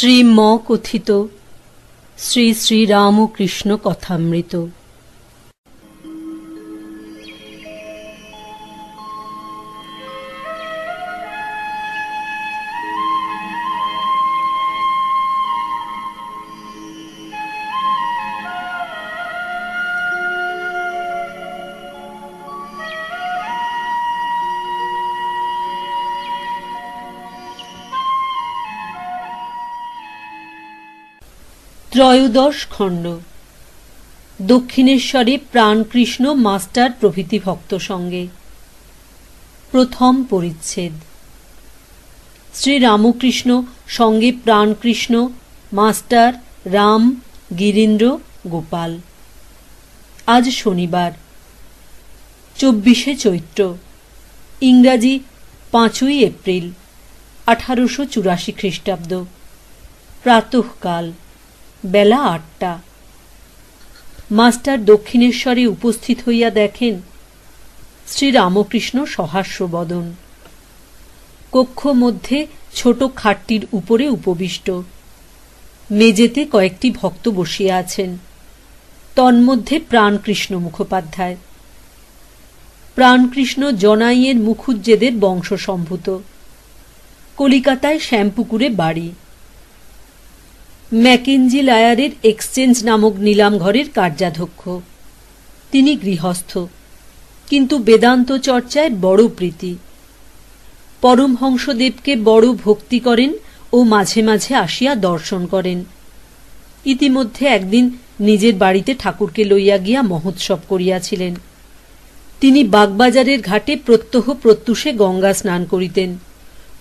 শ্রীম কথিত শ্রী শ্রী রামকৃষ্ণ কথামৃত। ত্রয়োদশ খণ্ড। দক্ষিণেশ্বরে প্রাণকৃষ্ণ মাস্টার প্রভৃতি ভক্ত সঙ্গে। প্রথম পরিচ্ছেদ। শ্রী রামকৃষ্ণ সঙ্গে প্রাণকৃষ্ণ, মাস্টার, রাম, গিরীন্দ্র, গোপাল। আজ শনিবার 24শে চৈত্র, ইংরাজি 5ই এপ্রিল 1884 খ্রিস্টাব্দ। প্রাতঃকাল, বেলা 8টা। মাস্টার দক্ষিণেশ্বরে উপস্থিত হইয়া দেখেন শ্রী রামকৃষ্ণ সহাস্যবদন, কক্ষ মধ্যে ছোট খাটটির উপরে উপবিষ্ট। মেজেতে কয়েকটি ভক্ত বসিয়া আছেন, তন্মধ্যে প্রাণকৃষ্ণ মুখোপাধ্যায়। প্রাণকৃষ্ণ জনাইয়ের মুখুজ্জেদের বংশসম্ভূত। কলিকাতায় শ্যামপুকুরে বাড়ি। ম্যাকেঞ্জি লায়ারের এক্সচেঞ্জ নামক নিলাম ঘরের কার্যাধ্যক্ষ। তিনি গৃহস্থ, কিন্তু বেদান্ত চর্চায় বড় প্রীতি। পরমহংসদেবকে বড় ভক্তি করেন ও মাঝে মাঝে আসিয়া দর্শন করেন। ইতিমধ্যে একদিন নিজের বাড়িতে ঠাকুরকে লইয়া গিয়া মহোৎসব করিয়াছিলেন। তিনি বাগবাজারের ঘাটে প্রত্যহ প্রত্যুষে গঙ্গা স্নান করিতেন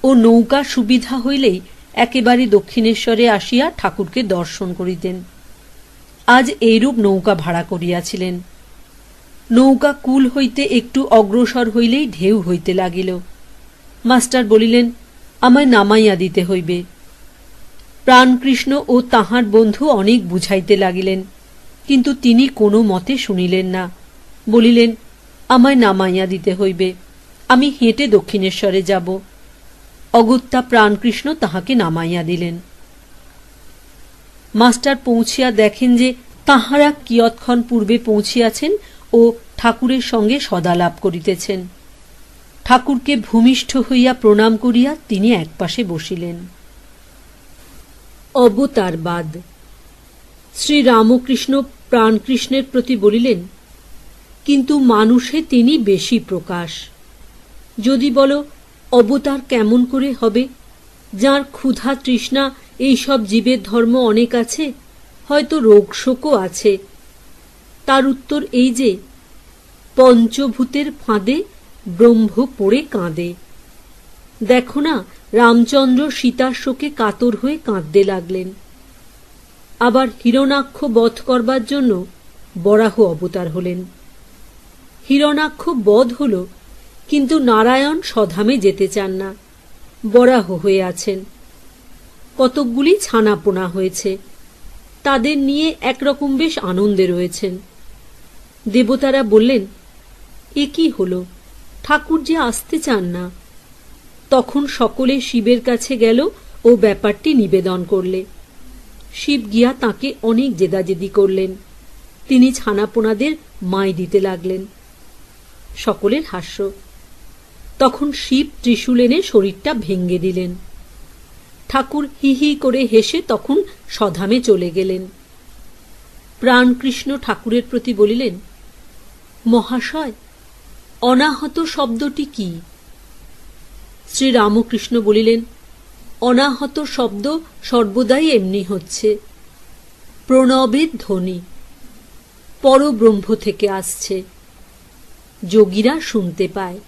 ও নৌকা সুবিধা হইলেই একেবারে দক্ষিণেশ্বরে আসিয়া ঠাকুরকে দর্শন করিতেন। আজ এইরূপ নৌকা ভাড়া করিয়াছিলেন। নৌকা কুল হইতে একটু অগ্রসর হইলেই ঢেউ হইতে লাগিল। মাস্টার বলিলেন, আমায় নামাইয়া দিতে হইবে। প্রাণকৃষ্ণ ও তাহার বন্ধু অনেক বুঝাইতে লাগিলেন, কিন্তু তিনি কোনো মতে শুনিলেন না। বলিলেন, আমায় নামাইয়া দিতে হইবে, আমি হেঁটে দক্ষিণেশ্বরে যাব। অগত্যা প্রাণকৃষ্ণ তাহাকে নামাইয়া দিলেন। মাস্টার পৌঁছিয়া দেখেন যে তাহারা কিয়ৎক্ষণ পূর্বে পৌঁছিয়াছেন ও ঠাকুরের সঙ্গে সদালাপ করিতেছেন। ঠাকুরকে ভূমিষ্ঠ হইয়া প্রণাম করিয়া তিনি একপাশে বসিলেন। অবতারবাদ। শ্রী রামকৃষ্ণ প্রাণকৃষ্ণের প্রতি বলিলেন, কিন্তু মানুষে তিনি বেশি প্রকাশ। যদি বলো অবতার কেমন করে হবে, যার ক্ষুধা তৃষ্ণা এইসব জীবের ধর্ম অনেক আছে, হয়তো রোগ শোকও আছে। তার উত্তর এই যে, পঞ্চভূতের ফাঁদে ব্রহ্ম পড়ে কাঁদে। দেখো না, রামচন্দ্র সীতার শোকে কাতর হয়ে কাঁদতে লাগলেন। আবার হিরণাক্ষ বধ করবার জন্য বরাহ অবতার হলেন। হিরণাক্ষ বধ হল, কিন্তু নারায়ণ স্বধামে যেতে চান না, বরাহ হয়ে আছেন। কতকগুলি ছানাপোনা হয়েছে, তাদের নিয়ে একরকম বেশ আনন্দে রয়েছেন। দেবতারা বললেন, এ কি হল, ঠাকুর যে আসতে চান না। তখন সকলে শিবের কাছে গেল ও ব্যাপারটি নিবেদন করলে। শিব গিয়া তাকে অনেক জেদাজেদি করলেন। তিনি ছানাপোনাদের মাই দিতে লাগলেন। সকলের হাস্য। তখন শিব ত্রিশূল এনে শরীরটা ভেঙ্গে দিলেন। ঠাকুর হি হি করে হেসে তখন স্বধামে চলে গেলেন। প্রাণকৃষ্ণ ঠাকুরের প্রতি বলিলেন, মহাশয়, অনাহত শব্দটি কি? শ্রী রামকৃষ্ণ বলিলেন, অনাহত শব্দ সর্বদাই এমনি হচ্ছে, প্রণবের ধ্বনি, পরব্রহ্ম থেকে আসছে। যোগীরা শুনতে পায়,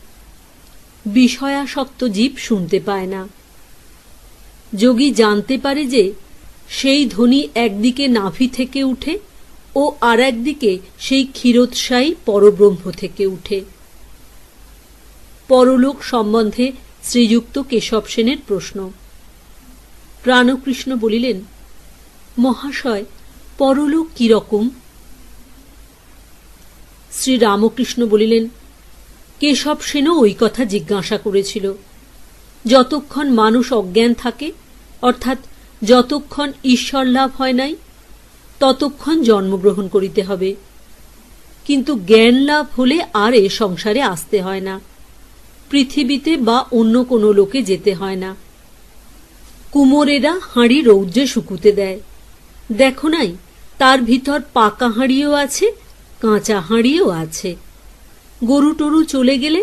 বিষয়াসক্ত জীব শুনতে পায় না। যোগী জানতে পারে যে সেই ধ্বনি একদিকে নাভি থেকে উঠে ও আর একদিকে সেই ক্ষীরোৎসায়ী পরব্রহ্ম থেকে উঠে। পরলোক সম্বন্ধে শ্রীযুক্ত কেশব সেনের প্রশ্ন। প্রাণকৃষ্ণ বলিলেন, মহাশয়, পরলোক কিরকম? শ্রী রামকৃষ্ণ বলিলেন, কেশব সেনও ওই কথা জিজ্ঞাসা করেছিল। যতক্ষণ মানুষ অজ্ঞান থাকে, অর্থাৎ যতক্ষণ ঈশ্বর লাভ হয় নাই ততক্ষণ জন্মগ্রহণ করিতে হবে, কিন্তু জ্ঞান লাভ হলে আর এ সংসারে আসতে হয় না, পৃথিবীতে বা অন্য কোনো লোকে যেতে হয় না। কুমোরেরা হাঁড়ি রৌদ্রে শুকুতে দেয়, দেখো নাই তার ভিতর পাকা হাঁড়িও আছে, কাঁচা হাঁড়িও আছে। গরু টরু চলে গেলে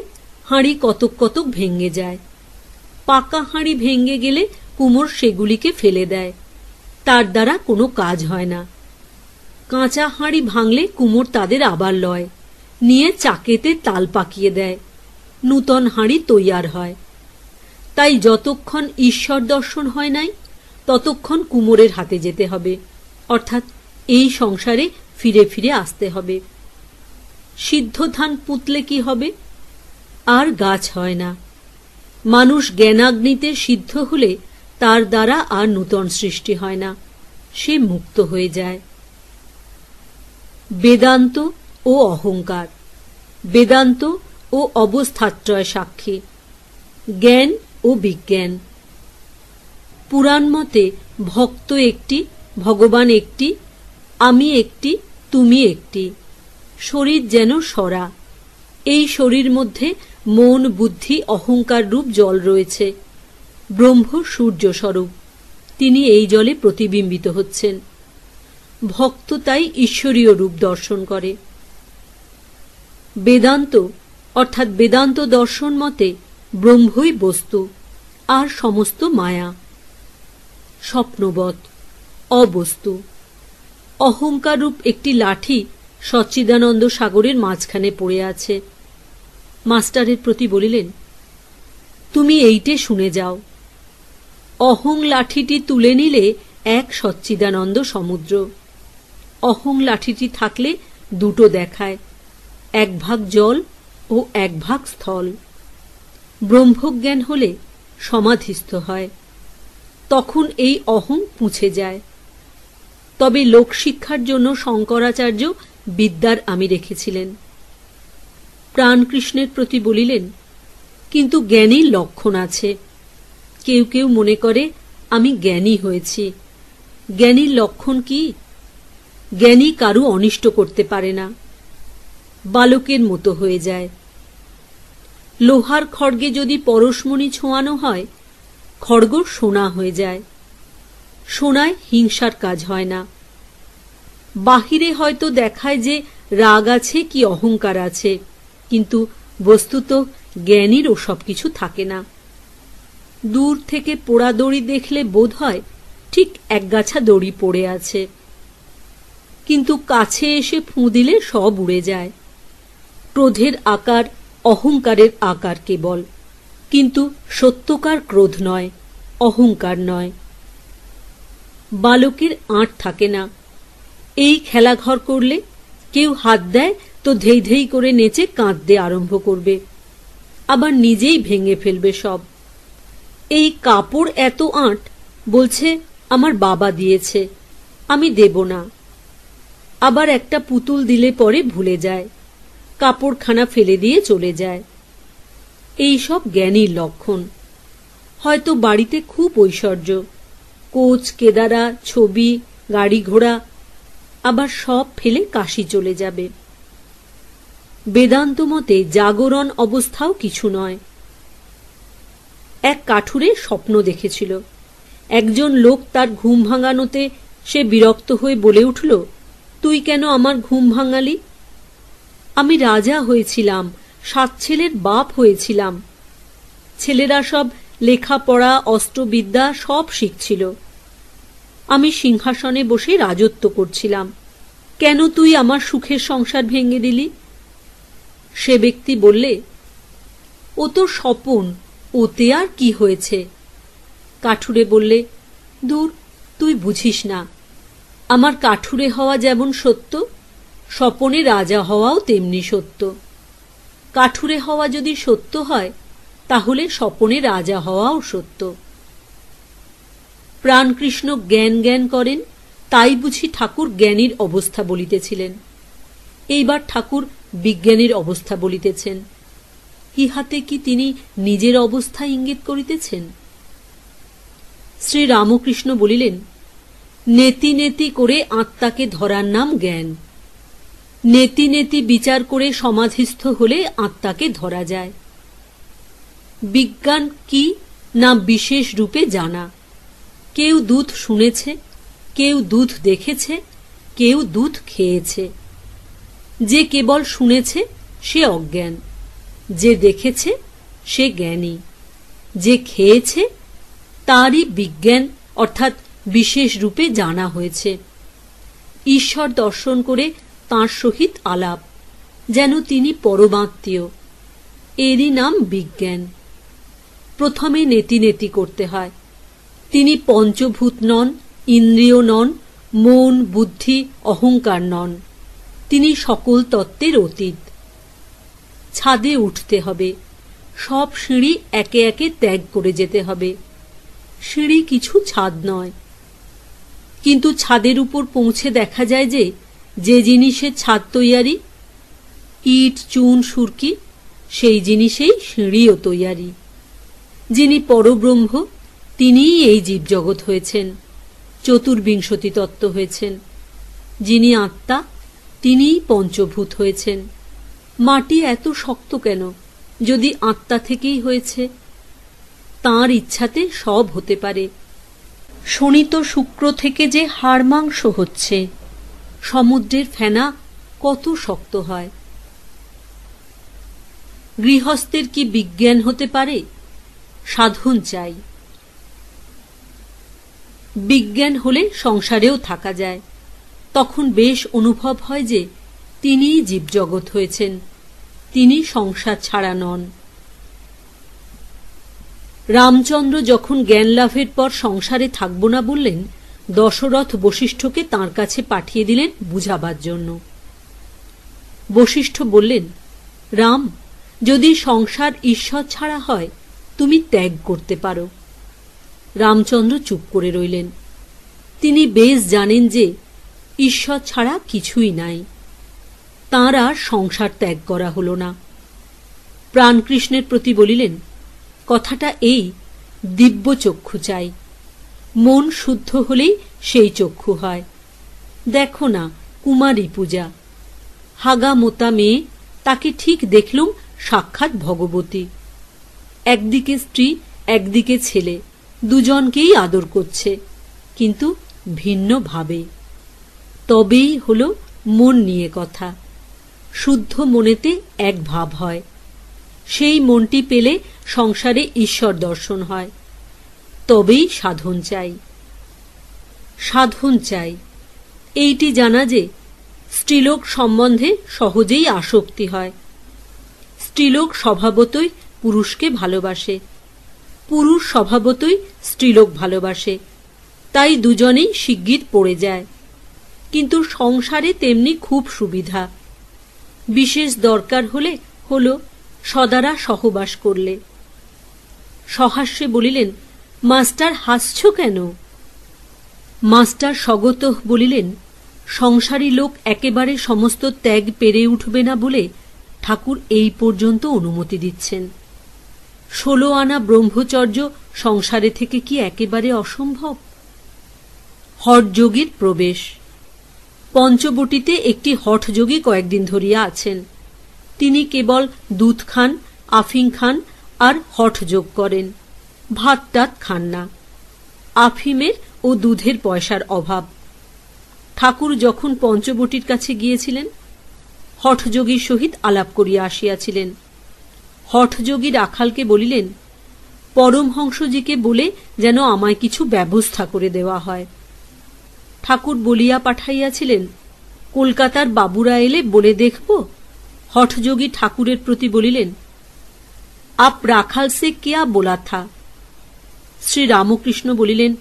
হাঁড়ি কতক কতক ভেঙে যায়। পাকা হাঁড়ি ভেঙে গেলে কুমোর সেগুলিকে ফেলে দেয়, তার দ্বারা কোনো কাজ হয় না। কাঁচা হাঁড়ি ভাঙলে কুমোর তাদের আবার লয়, নিয়ে চাকেতে তাল পাকিয়ে দেয়, নূতন হাঁড়ি তৈয়ার হয়। তাই যতক্ষণ ঈশ্বর দর্শন হয় নাই ততক্ষণ কুমোরের হাতে যেতে হবে, অর্থাৎ এই সংসারে ফিরে ফিরে আসতে হবে। সিদ্ধ ধান পুঁতলে কি হবে? আর গাছ হয় না। মানুষ জ্ঞানাগ্নিতে সিদ্ধ হলে তার দ্বারা আর নূতন সৃষ্টি হয় না, সে মুক্ত হয়ে যায়। বেদান্ত ও অহংকার। বেদান্ত ও অবস্থাত্রয় সাক্ষী, জ্ঞান ও বিজ্ঞান। পুরাণ মতে ভক্ত একটি, ভগবান একটি, আমি একটি, তুমি একটি। শরীর যেন সরা। এই শরীর মধ্যে মন, বুদ্ধি, অহংকার রূপ জল রয়েছে। ব্রহ্ম সূর্য স্বরূপ, তিনি এই জলে প্রতিবিম্বিত হচ্ছেন। ভক্ত তাই ঈশ্বরীয় রূপ দর্শন করে। বেদান্ত অর্থাৎ বেদান্ত দর্শন মতে ব্রহ্মই বস্তু, আর সমস্ত মায়া। স্বপ্নবৎ, অবস্তু। অহংকাররূপ একটি লাঠি সচ্চিদানন্দ সাগরের মাঝখানে পড়ে আছে। মাস্টারের প্রতি বলিলেন, তুমি এইটে শুনে যাও। অহং লাঠিটি তুলে নিলে এক সচ্চিদানন্দ সমুদ্র। অহং লাঠিটি থাকলে দুটো দেখায়, এক ভাগ জল ও এক ভাগ স্থল। ব্রহ্মজ্ঞান হলে সমাধিস্থ হয়, তখন এই অহং মুছে যায়। তবে লোকশিক্ষার জন্য শঙ্করাচার্য বিদ্যার আমি রেখেছিলেন। প্রাণকৃষ্ণের প্রতি বলিলেন, কিন্তু জ্ঞানীর লক্ষণ আছে। কেউ কেউ মনে করে আমি জ্ঞানী হয়েছি। জ্ঞানীর লক্ষণ কি? জ্ঞানী কারু অনিষ্ট করতে পারে না, বালকের মতো হয়ে যায়। লোহার খড়গে যদি পরশমণি ছোঁয়ানো হয়, খড়গ সোনা হয়ে যায়। সোনায় হিংসার কাজ হয় না। বাহিরে হয়তো দেখায় যে রাগ আছে কি অহংকার আছে, কিন্তু বস্তুত জ্ঞানীর ও সবকিছু থাকে না। দূর থেকে পোড়া দড়ি দেখলে বোধ হয় ঠিক একগাছা দড়ি পড়ে আছে, কিন্তু কাছে এসে ফুঁ দিলে সব উড়ে যায়। ক্রোধের আকার অহংকারের আকার কেবল, কিন্তু সত্যকার ক্রোধ নয়, অহংকার নয়। বালকের আঁট থাকে না। এই খেলাঘর করলে কেউ হাত দেয় তো ধেই ধেই করে নেচে কাঁদতে আরম্ভ করবে, আবার নিজেই ভেঙে ফেলবে সব। এই কাপড় এত আঁট, বলছে আমার বাবা দিয়েছে, আমি দেব না। আবার একটা পুতুল দিলে পরে ভুলে যায়, কাপড়খানা ফেলে দিয়ে চলে যায়। এই সব জ্ঞানীর লক্ষণ। হয়তো বাড়িতে খুব ঐশ্বর্য, কোচ কেদারা, ছবি, গাড়ি ঘোড়া, আবার সব ফেলে কাশি চলে যাবে। বেদান্ত মতে জাগরণ অবস্থাও কিছু নয়। এক কাঠুরে স্বপ্ন দেখেছিল। একজন লোক তার ঘুম ভাঙানোতে সে বিরক্ত হয়ে বলে উঠল, তুই কেন আমার ঘুম ভাঙালি? আমি রাজা হয়েছিলাম, 7 ছেলের বাপ হয়েছিলাম। ছেলেরা সব লেখাপড়া, অস্ত্রবিদ্যা সব শিখছিল। আমি সিংহাসনে বসে রাজত্ব করছিলাম। কেন তুই আমার সুখের সংসার ভেঙে দিলি? সে ব্যক্তি বললে, ও তো স্বপন, ওতে আর কি হয়েছে? কাঠুরে বললে, দূর, তুই বুঝিস না। আমার কাঠুরে হওয়া যেমন সত্য, স্বপনে রাজা হওয়াও তেমনি সত্য। কাঠুরে হওয়া যদি সত্য হয়, তাহলে স্বপনে রাজা হওয়াও সত্য। প্রাণকৃষ্ণ জ্ঞান জ্ঞান করেন, তাই বুঝি ঠাকুর জ্ঞানীর অবস্থা বলিতেছিলেন। এইবার ঠাকুর বিজ্ঞানীর অবস্থা বলিতেছেন। ইহাতে কি তিনি নিজের অবস্থা ইঙ্গিত করিতেছেন? শ্রীরামকৃষ্ণ বলিলেন, নেতি নেতি করে আত্মাকে ধরার নাম জ্ঞান। নেতি নেতি বিচার করে সমাধিস্থ হলে আত্মাকে ধরা যায়। বিজ্ঞান কি না বিশেষ রূপে জানা। কেউ দুধ শুনেছে, কেউ দুধ দেখেছে, কেউ দুধ খেয়েছে। যে কেবল শুনেছে সে অজ্ঞান, যে দেখেছে সে জ্ঞানী, যে খেয়েছে তারই বিজ্ঞান অর্থাৎ বিশেষ রূপে জানা হয়েছে। ঈশ্বর দর্শন করে তাঁর সহিত আলাপ, যেন তিনি পরমাত্মীয়, এরই নাম বিজ্ঞান। প্রথমে নেতি নেতি করতে হয়। তিনি পঞ্চভূত নন, ইন্দ্রিয় নন, মন, বুদ্ধি, অহংকার নন। তিনি সকল তত্ত্বের অতীত। ছাদে উঠতে হবে, সব সিঁড়ি একে একে ত্যাগ করে যেতে হবে। সিঁড়ি কিছু ছাদ নয়, কিন্তু ছাদের উপর পৌঁছে দেখা যায় যে যে জিনিসের ছাদ তৈয়ারি, ইট, চুন, সুরকি, সেই জিনিসেই সিঁড়িও তৈয়ারি। যিনি পরব্রহ্ম তিনিই এই জীবজগৎ হয়েছেন, চতুর্বিংশতি তত্ত্ব হয়েছেন। যিনি আত্মা তিনিই পঞ্চভূত হয়েছেন। মাটি এত শক্ত কেন, যদি আত্মা থেকেই হয়েছে? তাঁর ইচ্ছাতে সব হতে পারে। শনিত শুক্র থেকে যে হাড় মাংস হচ্ছে, সমুদ্রের ফেনা কত শক্ত হয়। গৃহস্থের কি বিজ্ঞান হতে পারে? সাধন চাই। বিজ্ঞান হলে সংসারেও থাকা যায়। তখন বেশ অনুভব হয় যে তিনিই জীবজগৎ হয়েছেন, তিনি সংসার ছাড়া নন। রামচন্দ্র যখন জ্ঞান লাভের পর সংসারে থাকব না বললেন, দশরথ বশিষ্ঠকে তাঁর কাছে পাঠিয়ে দিলেন বুঝাবার জন্য। বশিষ্ঠ বললেন, রাম, যদি সংসার ঈশ্বর ছাড়া হয় তুমি ত্যাগ করতে পারো। রামচন্দ্র চুপ করে রইলেন। তিনি বেশ জানেন যে ঈশ্বর ছাড়া কিছুই নাই। তাঁর আর সংসার ত্যাগ করা হল না। প্রাণকৃষ্ণের প্রতি বলিলেন, কথাটা এই, দিব্য চক্ষু চাই। মন শুদ্ধ হলেই সেই চক্ষু হয়। দেখো না, কুমারী পূজা, হাগা মোতা মেয়ে, তাকে ঠিক দেখলুম সাক্ষাৎ ভগবতী। একদিকে স্ত্রী, একদিকে ছেলে, দুজনকেই আদর করছে, কিন্তু ভিন্ন ভাবে। তবেই হল মন নিয়ে কথা। শুদ্ধ মনেতে এক ভাব হয়। সেই মনটি পেলে সংসারে ঈশ্বর দর্শন হয়। তবেই সাধন চাই। সাধন চাই এইটি জানা যে স্ত্রীলোক সম্বন্ধে সহজেই আসক্তি হয়। স্ত্রীলোক স্বভাবতই পুরুষকে ভালোবাসে, পুরুষ স্বভাবতই স্ত্রীলোক ভালোবাসে, তাই দুজনেই শিগগির পড়ে যায়। কিন্তু সংসারে তেমনি খুব সুবিধা। বিশেষ দরকার হলে হলো, সদারা সহবাস করলে। সহাস্যে বলিলেন, মাস্টার হাসছ কেন? মাস্টার স্বগতঃ বলিলেন, সংসারী লোক একেবারে সমস্ত ত্যাগ পেরে উঠবে না বলে ঠাকুর এই পর্যন্ত অনুমতি দিচ্ছেন। 16 আনা ব্রহ্মচর্য সংসারে থেকে কি একেবারে অসম্ভব? হঠযোগীর প্রবেশ। পঞ্চবটিতে একটি হঠযোগী কয়েকদিন ধরিয়া আছেন। তিনি কেবল দুধ খান, আফিং খান আর হঠযোগ করেন। ভাত টাত খান না। আফিমের ও দুধের পয়সার অভাব। ঠাকুর যখন পঞ্চবটির কাছে গিয়েছিলেন, হঠযোগীর সহিত আলাপ করিয়া আসিয়াছিলেন। হঠযোগী রাখালকে বলিলেন, পরমহংসজিকে বলে যেন আমায় কিছু ব্যবস্থা করে দেওয়া হয়। ঠাকুর বলিয়া পাঠাইয়াছিলেন, কলকাতার বাবুরা এলে বলে দেখব। হঠযোগী ঠাকুরের প্রতি বলিলেন, আপ রাখাল সে কেয়া बोला था? শ্রী রামকৃষ্ণ বলিলেন,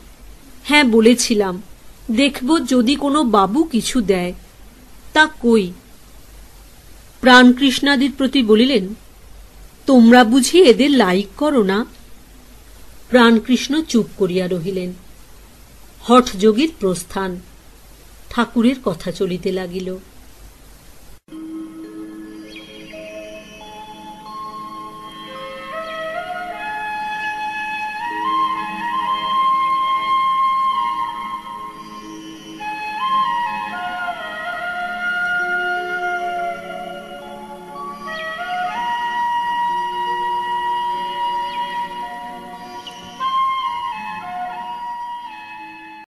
হ্যাঁ বলেছিলাম, দেখব যদি কোনো বাবু কিছু দেয়। তা কই? প্রাণকৃষ্ণাদির প্রতি বলিলেন, তোমরা বুঝি এদের লাইক করো না? প্রাণকৃষ্ণ চুপ করিয়া রহিলেন। হঠযোগীর প্রস্থান। ঠাকুরের কথা চলিতে লাগিল।